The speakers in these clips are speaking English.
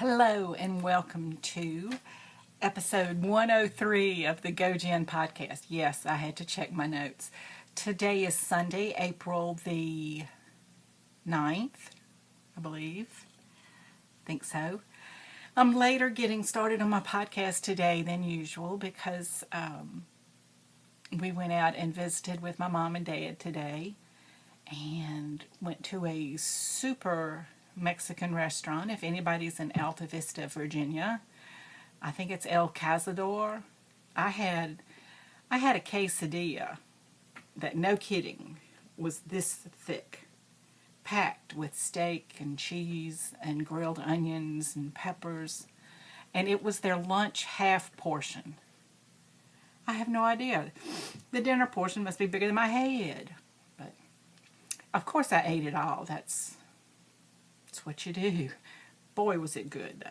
Hello and welcome to episode 103 of the gojenn podcast. Yes, I had to check my notes. Today is Sunday, April the 9th, I believe. Think so. I'm later getting started on my podcast today than usual because we went out and visited with my mom and dad today and went to a super Mexican restaurant. If anybody's in Alta Vista, Virginia, I think it's El Cazador. I had a quesadilla that, no kidding, was this thick, packed with steak and cheese and grilled onions and peppers, and it was their lunch half portion. I have no idea. The dinner portion must be bigger than my head, but of course I ate it all. That's what you do. Boy, was it good,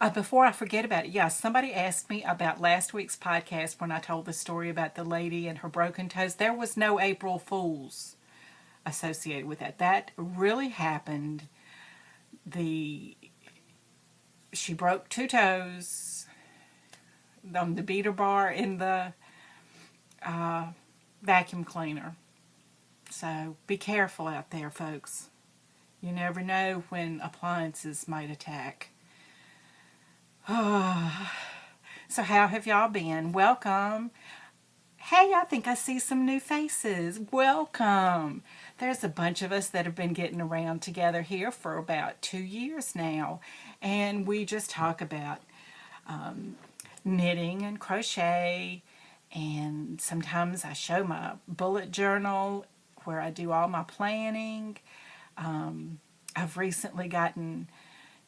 though. Before I forget about it, somebody asked me about last week's podcast when I told the story about the lady and her broken toes. There was no April Fools associated with that. That really happened. She broke two toes on the beater bar in the vacuum cleaner. So be careful out there, folks. You never know when appliances might attack. So how have y'all been? Welcome. Hey, I think I see some new faces. Welcome. There's a bunch of us that have been getting around together here for about 2 years now. And we just talk about knitting and crochet. And sometimes I show my bullet journal where I do all my planning. I've recently gotten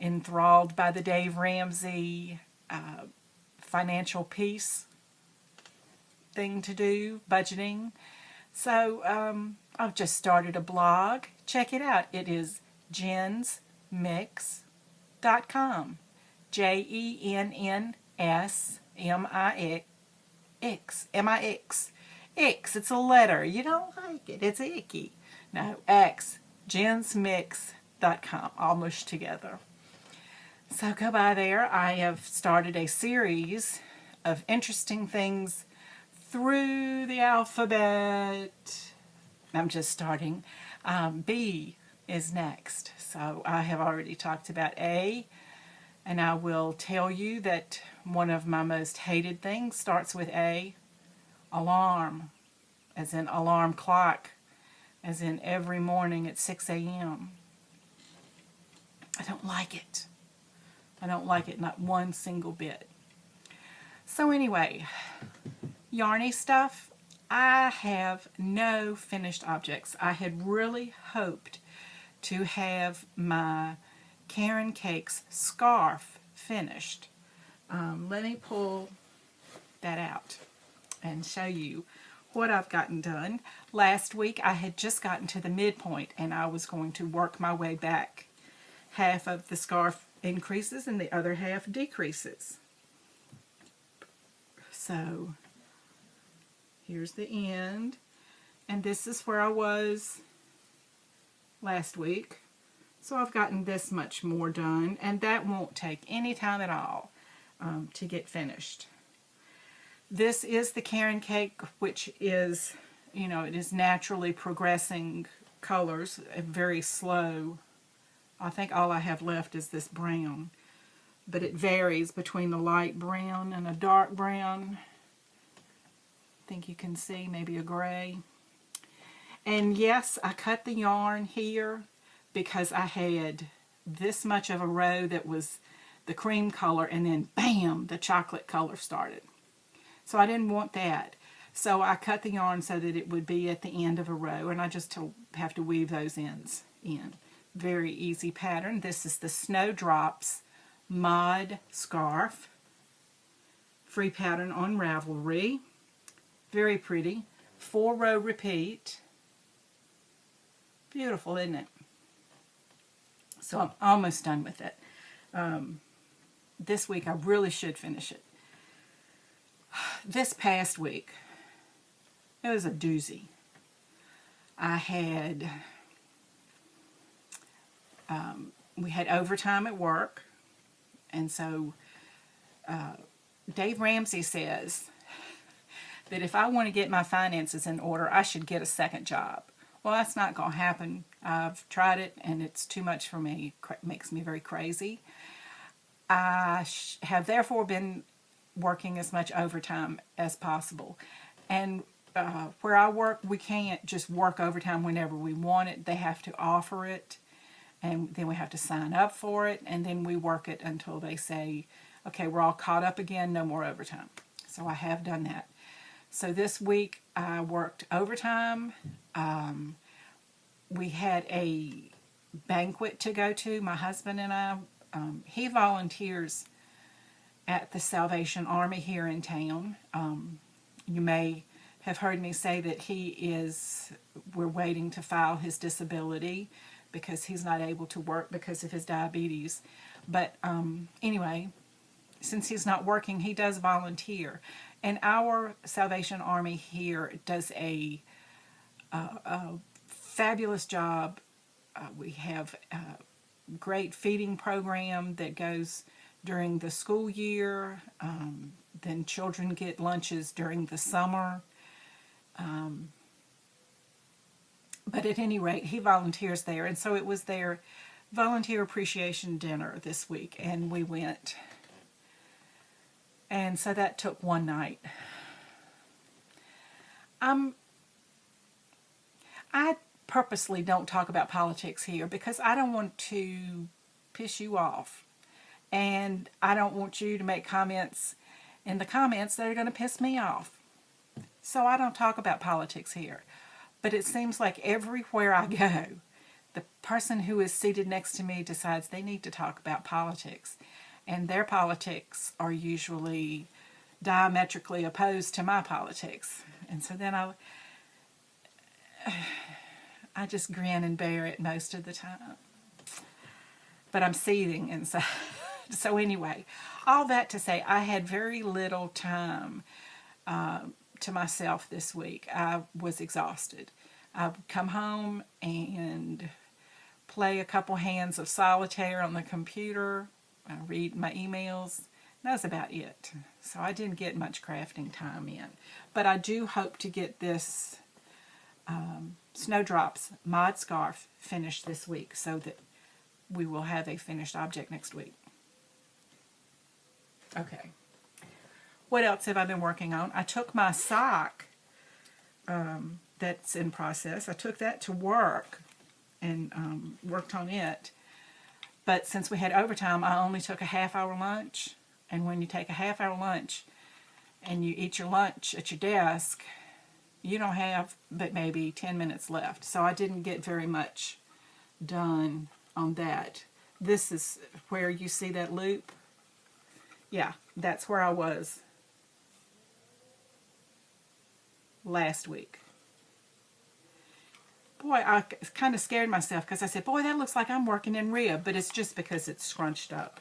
enthralled by the Dave Ramsey financial peace thing to do, budgeting. So I've just started a blog. Check it out. It is jensmix.com. JENNSMIX. M-I-X. X. It's a letter. You don't like it. It's icky. No, X. jensmix.com. All mushed together. So go by there. I have started a series of interesting things through the alphabet. I'm just starting. B is next. So I have already talked about A, and I will tell you that one of my most hated things starts with A. Alarm, as in alarm clock, as in every morning at 6 a.m. I don't like it. I don't like it, not one single bit. So anyway, yarny stuff. I have no finished objects. I had really hoped to have my Karen Cakes scarf finished. Let me pull that out and show you what I've gotten done. Last week I had just gotten to the midpoint and I was going to work my way back. Half of the scarf increases and the other half decreases. So here's the end, and this is where I was last week. So I've gotten this much more done, and that won't take any time at all to get finished. This is the Karen Cake, which is, it is naturally progressing colors, very slow. I think all I have left is this brown, but it varies between a light brown and a dark brown. I think you can see maybe a gray. And yes, I cut the yarn here because I had this much of a row that was the cream color, and then bam, the chocolate color started. So I didn't want that. So I cut the yarn so that it would be at the end of a row, and I just have to weave those ends in. Very easy pattern. This is the Snowdrops Mod Scarf. Free pattern on Ravelry. Very pretty. 4-row repeat. Beautiful, isn't it? So I'm almost done with it. This week I really should finish it. This past week, it was a doozy. I had we had overtime at work. And so Dave Ramsey says that if I want to get my finances in order, I should get a second job. Well, that's not going to happen. I've tried it, and it's too much for me. It makes me very crazy. I have therefore been working as much overtime as possible. And where I work, we can't just work overtime whenever we want it. They have to offer it, and then we have to sign up for it, and then we work it until they say, okay, we're all caught up again, no more overtime. So I have done that. So this week I worked overtime. We had a banquet to go to, my husband and I. He volunteers at the Salvation Army here in town. You may have heard me say that we're waiting to file his disability because he's not able to work because of his diabetes. But anyway, since he's not working, he does volunteer. And our Salvation Army here does a fabulous job. We have a great feeding program that goes during the school year. Then children get lunches during the summer. But at any rate, he volunteers there. And so it was their volunteer appreciation dinner this week, and we went. And so that took one night. I purposely don't talk about politics here because I don't want to piss you off. And I don't want you to make comments in the comments that are going to piss me off. So I don't talk about politics here. But it seems like everywhere I go, the person who is seated next to me decides they need to talk about politics. And their politics are usually diametrically opposed to my politics. And so then I just grin and bear it most of the time. But I'm seething inside. So anyway, all that to say, I had very little time to myself this week. I was exhausted. I would come home and play a couple hands of solitaire on the computer, read my emails. That's about it. So I didn't get much crafting time in. But I do hope to get this Snowdrops mod scarf finished this week so that we will have a finished object next week. Okay. What else have I been working on? I took my sock that's in process. I took that to work and worked on it. But since we had overtime, I only took a half-hour lunch. And when you take a half-hour lunch and you eat your lunch at your desk, you don't have but maybe 10 minutes left. So I didn't get very much done on that. This is where you see that loop. Yeah, that's where I was last week. Boy, I kind of scared myself because I said, boy, that looks like I'm working in rib, but it's just because it's scrunched up.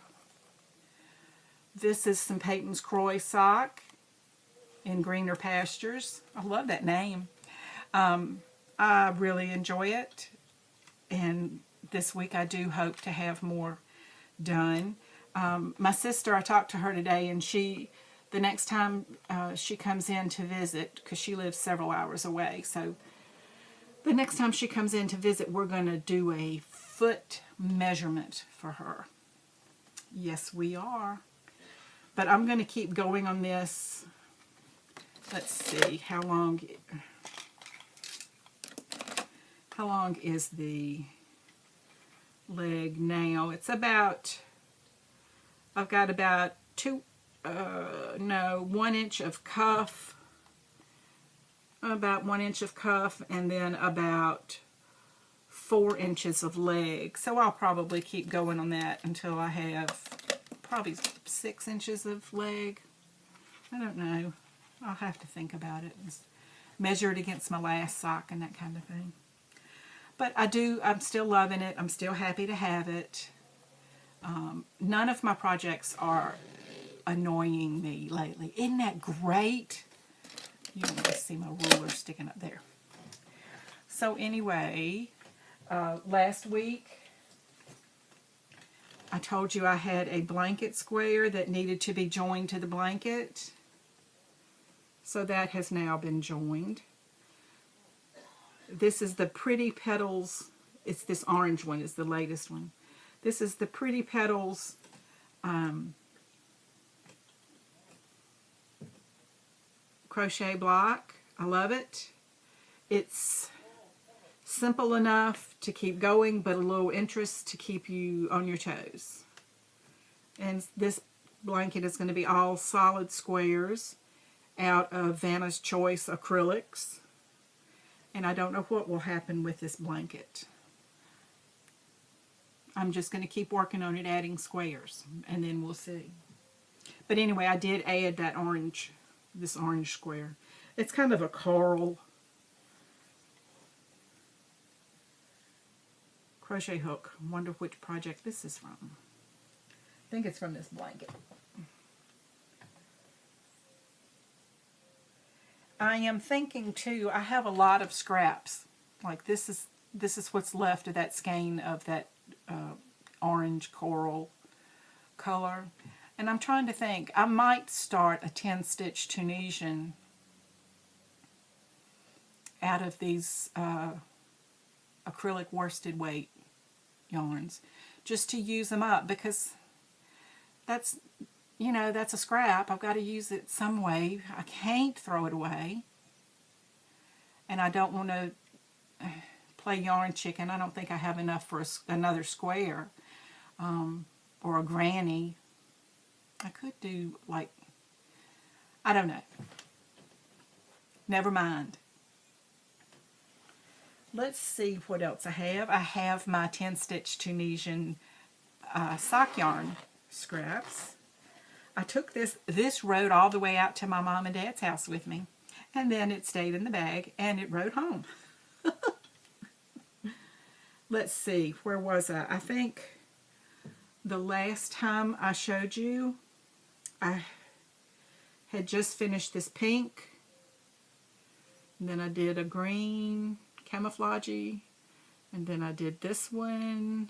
This is some Peyton's Croy sock in Greener Pastures. I love that name. I really enjoy it. And this week I do hope to have more done. My sister, I talked to her today, and the next time she comes in to visit, because she lives several hours away, so the next time she comes in to visit, we're going to do a foot measurement for her. Yes, we are. But I'm going to keep going on this. Let's see, how long is the leg now? It's about, I've got about 1 inch of cuff, about 1 inch of cuff, and then about 4 inches of leg. So I'll probably keep going on that until I have probably 6 inches of leg. I don't know. I'll have to think about it and measure it against my last sock and that kind of thing. But I'm still loving it. I'm still happy to have it. None of my projects are annoying me lately. Isn't that great? You don't want to see my ruler sticking up there. So anyway, last week I told you I had a blanket square that needed to be joined to the blanket. So that has now been joined. This is the Pretty Petals. It's this orange one is the latest one. This is the Pretty Petals crochet block. I love it. It's simple enough to keep going, but a little interest to keep you on your toes. And this blanket is going to be all solid squares out of Vanna's Choice acrylics. And I don't know what will happen with this blanket. I'm just going to keep working on it, adding squares, and then we'll see. But anyway, I did add that orange, this orange square. It's kind of a coral crochet hook. Wonder which project this is from. I think it's from this blanket. I am thinking too, I have a lot of scraps. Like this is what's left of that skein of that orange coral color. And I'm trying to think, I might start a 10-stitch Tunisian out of these acrylic worsted weight yarns, just to use them up, because that's, you know, that's a scrap. I've got to use it some way. I can't throw it away. And I don't want to play yarn chicken. I don't think I have enough for another square or a granny. I could do, like, I don't know. Never mind. Let's see what else I have. I have my 10-stitch Tunisian sock yarn scraps. I took this rode all the way out to my mom and dad's house with me, and then it stayed in the bag and it rode home. Let's see, where was I? I think the last time I showed you, I had just finished this pink, and then I did a green camouflagey, and then I did this one,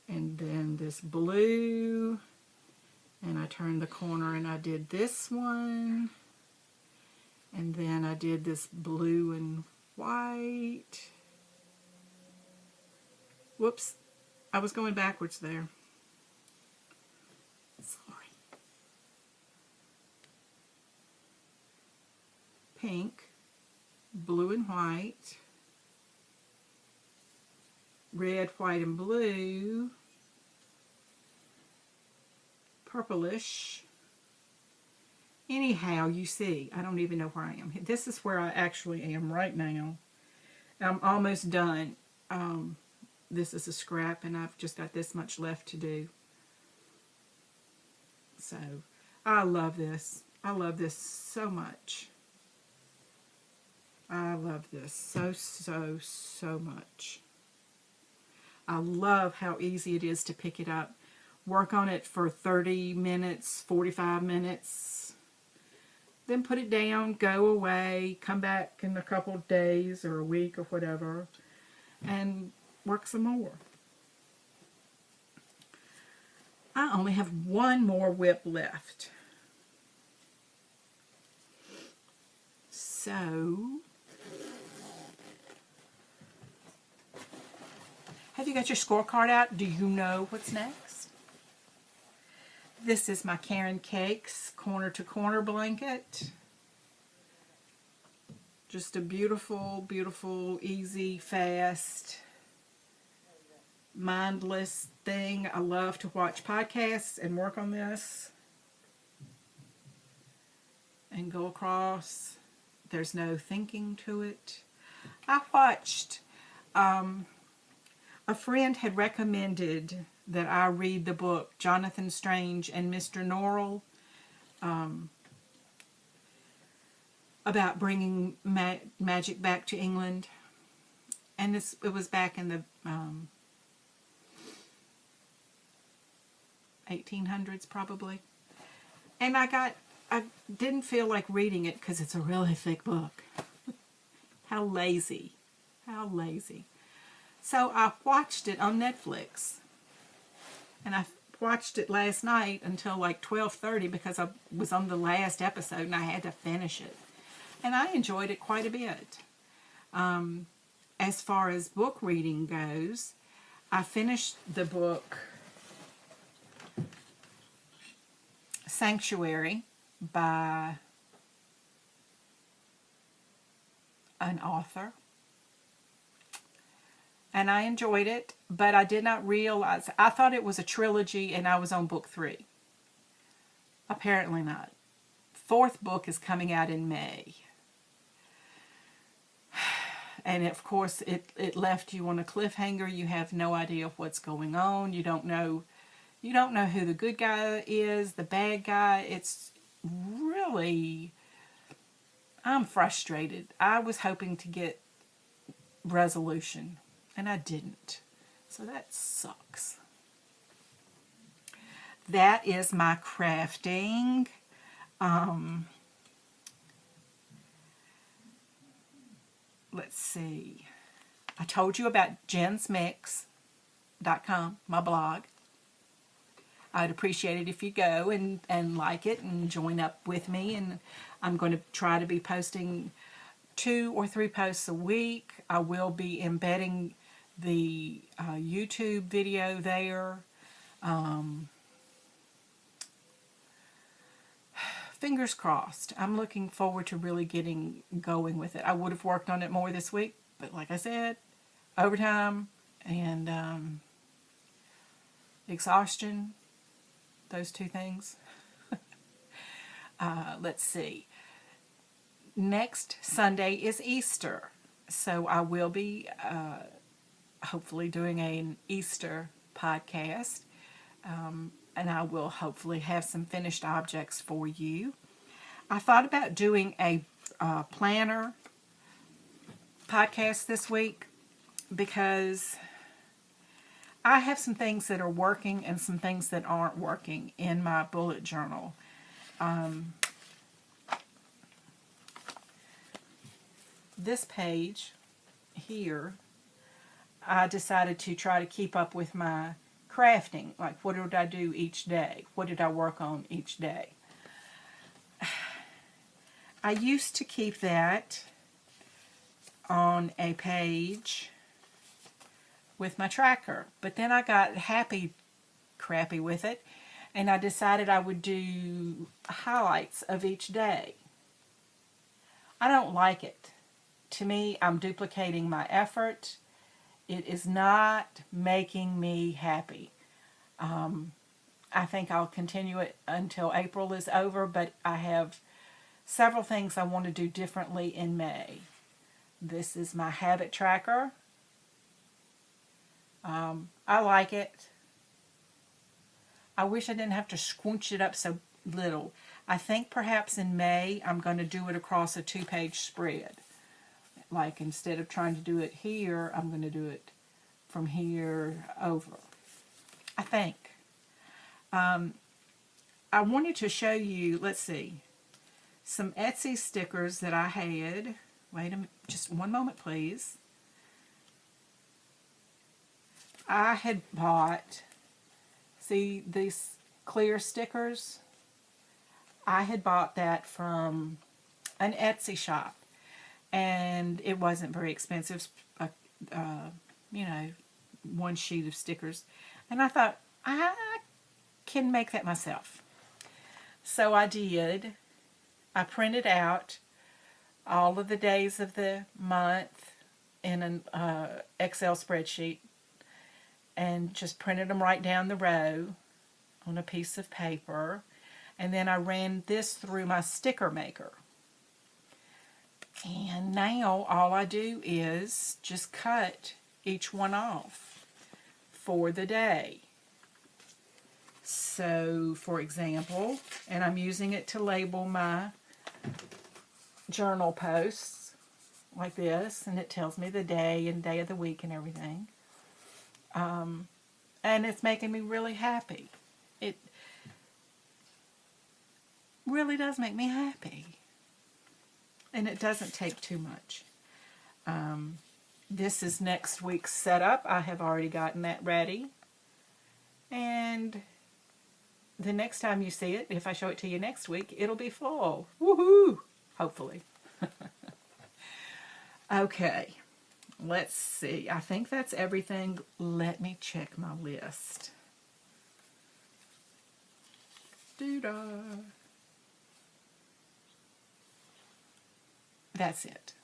and then this blue, and I turned the corner and I did this one, and then I did this blue and white. Whoops, I was going backwards there. Sorry. Pink, blue and white, red, white, and blue, purplish. Anyhow, you see, I don't even know where I am. This is where I actually am right now. I'm almost done. This is a scrap, and I've just got this much left to do. So, I love this. I love this so much. I love this so much. I love how easy it is to pick it up. Work on it for 30 minutes, 45 minutes. Then put it down, go away, come back in a couple of days or a week or whatever, and work some more. I only have one more WIP left. So, have you got your scorecard out? Do you know what's next? This is my Karen Cakes corner to corner blanket. Just a beautiful, beautiful, easy, fast, mindless thing. I love to watch podcasts and work on this and go across. There's no thinking to it. I watched, a friend had recommended that I read the book Jonathan Strange and Mr. Norrell about bringing magic back to England. And it was back in the 1800s probably. And I didn't feel like reading it because it's a really thick book. How lazy. How lazy. So I watched it on Netflix. And I watched it last night until like 12:30 because I was on the last episode and I had to finish it. And I enjoyed it quite a bit. As far as book reading goes, I finished the book Sanctuary by an author. And I enjoyed it, but I did not realize, I thought it was a trilogy and I was on book 3. Apparently not. 4th book is coming out in May. And of course, it left you on a cliffhanger. You have no idea what's going on. You don't know who the good guy is, the bad guy. It's really, I'm frustrated. I was hoping to get resolution, and I didn't. So that sucks. That is my crafting. Let's see. I told you about jensmix.com, my blog. I'd appreciate it if you go and like it and join up with me. And I'm going to try to be posting 2 or 3 posts a week. I will be embedding the YouTube video there. Fingers crossed. I'm looking forward to really getting going with it. I would have worked on it more this week, but like I said, overtime and exhaustion, those 2 things. Let's see. Next Sunday is Easter, so I will be hopefully doing an Easter podcast. And I will hopefully have some finished objects for you. I thought about doing a planner podcast this week because I have some things that are working and some things that aren't working in my bullet journal. This page here, I decided to try to keep up with my crafting, like what did I do each day? What did I work on each day? I used to keep that on a page with my tracker, but then I got crappy with it, and I decided I would do highlights of each day. I don't like it. To me, I'm duplicating my effort. It is not making me happy. I think I'll continue it until April is over, but I have several things I want to do differently in May. This is my habit tracker. I like it. I wish I didn't have to squinch it up so little. I think perhaps in May I'm going to do it across a 2-page spread. Like instead of trying to do it here, I'm going to do it from here over. I think. I wanted to show you, let's see, some Etsy stickers that I had. Wait a minute, just one moment please. I had bought, see these clear stickers? I had bought that from an Etsy shop. And it wasn't very expensive, you know, 1 sheet of stickers. And I thought, I can make that myself. So I did. I printed out all of the days of the month in an Excel spreadsheet and just printed them right down the row on a piece of paper. And then I ran this through my sticker maker. And now all I do is just cut each one off for the day. So, for example, and I'm using it to label my journal posts like this, and it tells me the day and day of the week and everything. And it's making me really happy. It really does make me happy. And it doesn't take too much. This is next week's setup. I have already gotten that ready. And the next time you see it, if I show it to you next week, it'll be full. Woohoo! Hopefully. Okay, let's see. I think that's everything. Let me check my list. Doo-dah. That's it.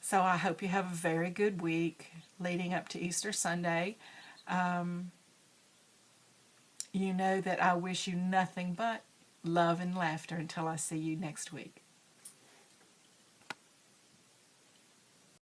So I hope you have a very good week leading up to Easter Sunday. You know that I wish you nothing but love and laughter until I see you next week.